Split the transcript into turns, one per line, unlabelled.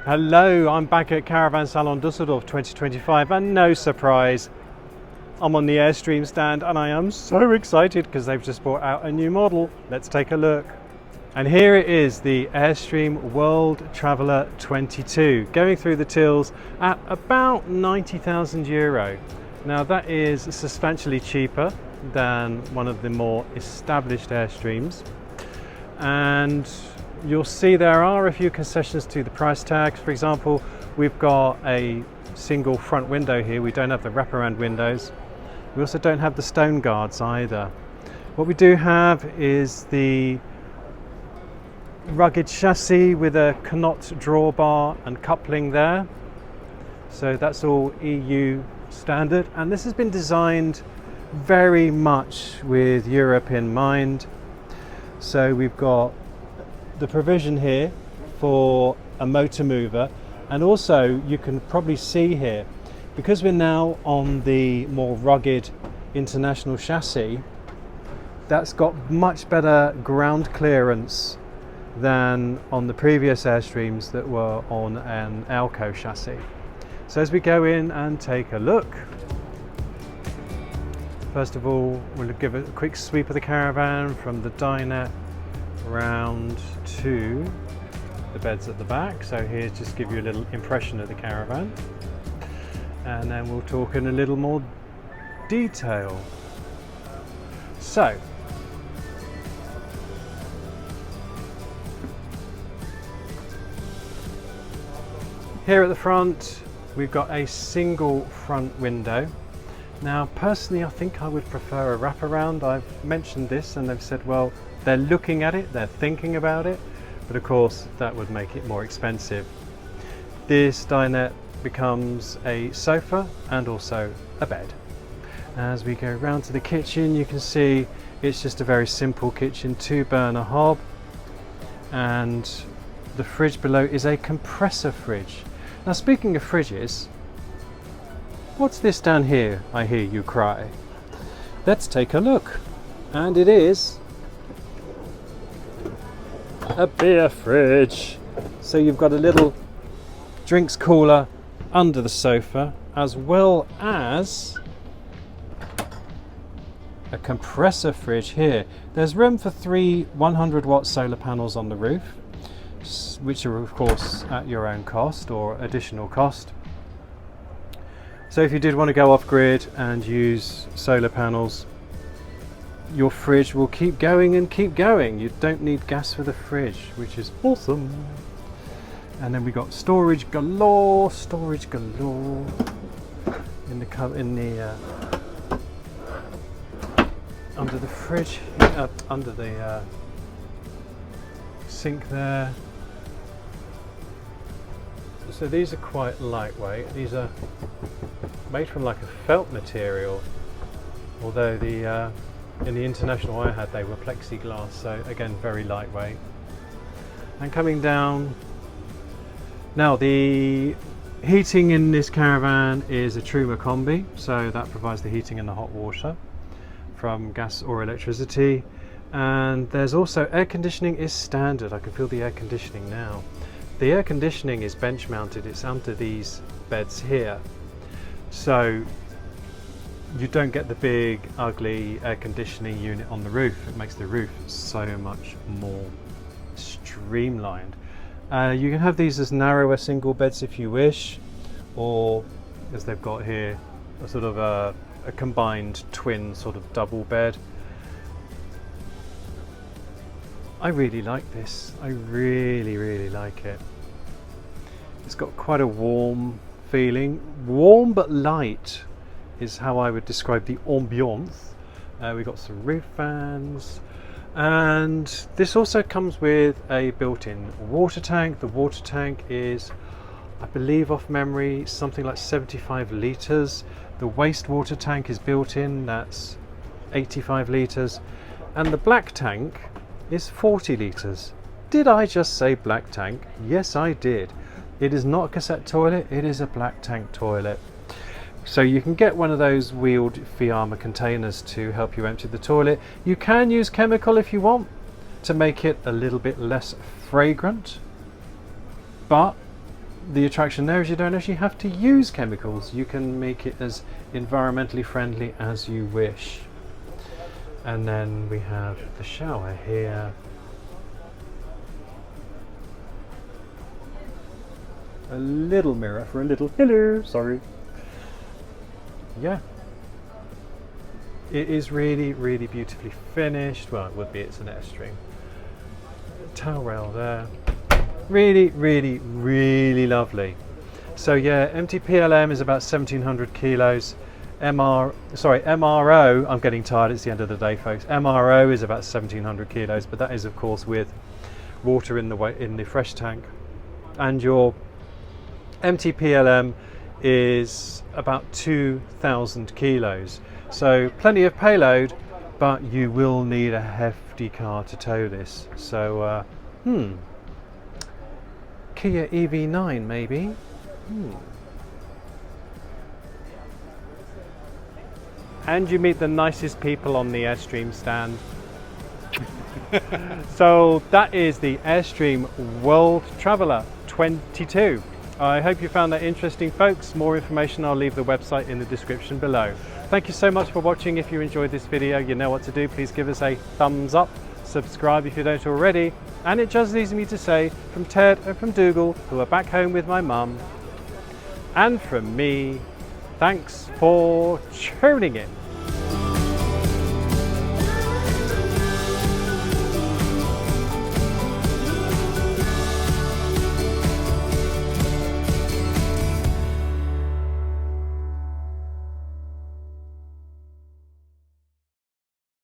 Hello, I'm back at Caravan Salon Düsseldorf 2025 and no surprise, I'm on the Airstream stand and I am so excited because they've just brought out a new model. Let's take a look. And here it is, the Airstream World Traveller 22, going through the tills at about €90,000. Now that is substantially cheaper than one of the more established Airstreams. And you'll see there are a few concessions to the price tags. For example, we've got a single front window here. We don't have the wraparound windows. We also don't have the stone guards either. What we do have is the rugged chassis with a Knott drawbar and coupling there. So that's all EU standard. And this has been designed very much with Europe in mind. So we've got the provision here for a motor mover, and also you can probably see here, because we're now on the more rugged international chassis, that's got much better ground clearance than on the previous Airstreams that were on an Alco chassis. So as we go in and take a look, first of all we'll give a quick sweep of the Caravan from the dinette round to the beds at the back. So here's just give you a little impression of the Caravan, and then we'll talk in a little more detail. So here at the front we've got a single front window. Now personally I think I would prefer a wraparound. I've mentioned this and they've said, well, they're looking at it, they're thinking about it, but of course that would make it more expensive. This dinette becomes a sofa and also a bed. As we go round to the kitchen, you can see it's just a very simple kitchen, 2-burner hob, and the fridge below is a compressor fridge. Now speaking of fridges, what's this down here, I hear you cry? Let's take a look. And it is a beer fridge. So you've got a little drinks cooler under the sofa, as well as a compressor fridge here. There's room for 3 100-watt solar panels on the roof, which are of course at your own cost or additional cost. So if you did want to go off grid and use solar panels, your fridge will keep going and keep going. You don't need gas for the fridge, which is awesome. And then we got storage galore in the under the fridge, under the sink there. So these are quite lightweight. These are made from like a felt material, although the in the international I had, they were plexiglass, so again very lightweight. And coming down, now the heating in this Caravan is a Truma combi, so that provides the heating and the hot water from gas or electricity. And there's also air conditioning is standard. I can feel the air conditioning now. The air conditioning is bench mounted, it's under these beds here, so you don't get the big ugly air conditioning unit on the roof. It makes the roof so much more streamlined. You can have these as narrower single beds if you wish, or as they've got here, a sort of a combined twin sort of double bed. I really like this. I really like it. It's got quite a warm feeling. Warm but light is how I would describe the ambiance. We've got some roof fans, and this also comes with a built-in water tank. The water tank is, I believe off memory, something like 75 litres. The wastewater tank is built in, that's 85 litres, and the black tank is 40 litres. Did I just say black tank? Yes, I did. It is not a cassette toilet, it is a black tank toilet. So you can get one of those wheeled Fiamma containers to help you empty the toilet. You can use chemical if you want to make it a little bit less fragrant, but the attraction there is you don't actually have to use chemicals. You can make it as environmentally friendly as you wish. And then we have the shower here. A little mirror for a little hello, sorry. Yeah. It is really, really beautifully finished. Well, it would be, it's an Airstream. Towel rail there. Really, really, really lovely. So yeah, MTPLM is about 1700 kilos. MRO, I'm getting tired, it's the end of the day, folks. MRO is about 1700 kilos, but that is of course with water in the fresh tank. And your MTPLM is about 2000 kilos. So plenty of payload, but you will need a hefty car to tow this. So, Kia EV9 maybe. And you meet the nicest people on the Airstream stand. So that is the Airstream World Traveller 22. I hope you found that interesting, folks. More information, I'll leave the website in the description below. Thank you so much for watching. If you enjoyed this video, you know what to do. Please give us a thumbs up, subscribe if you don't already. And it just leaves me to say, from Ted and from Dougal, who are back home with my mum, and from me, thanks for tuning in.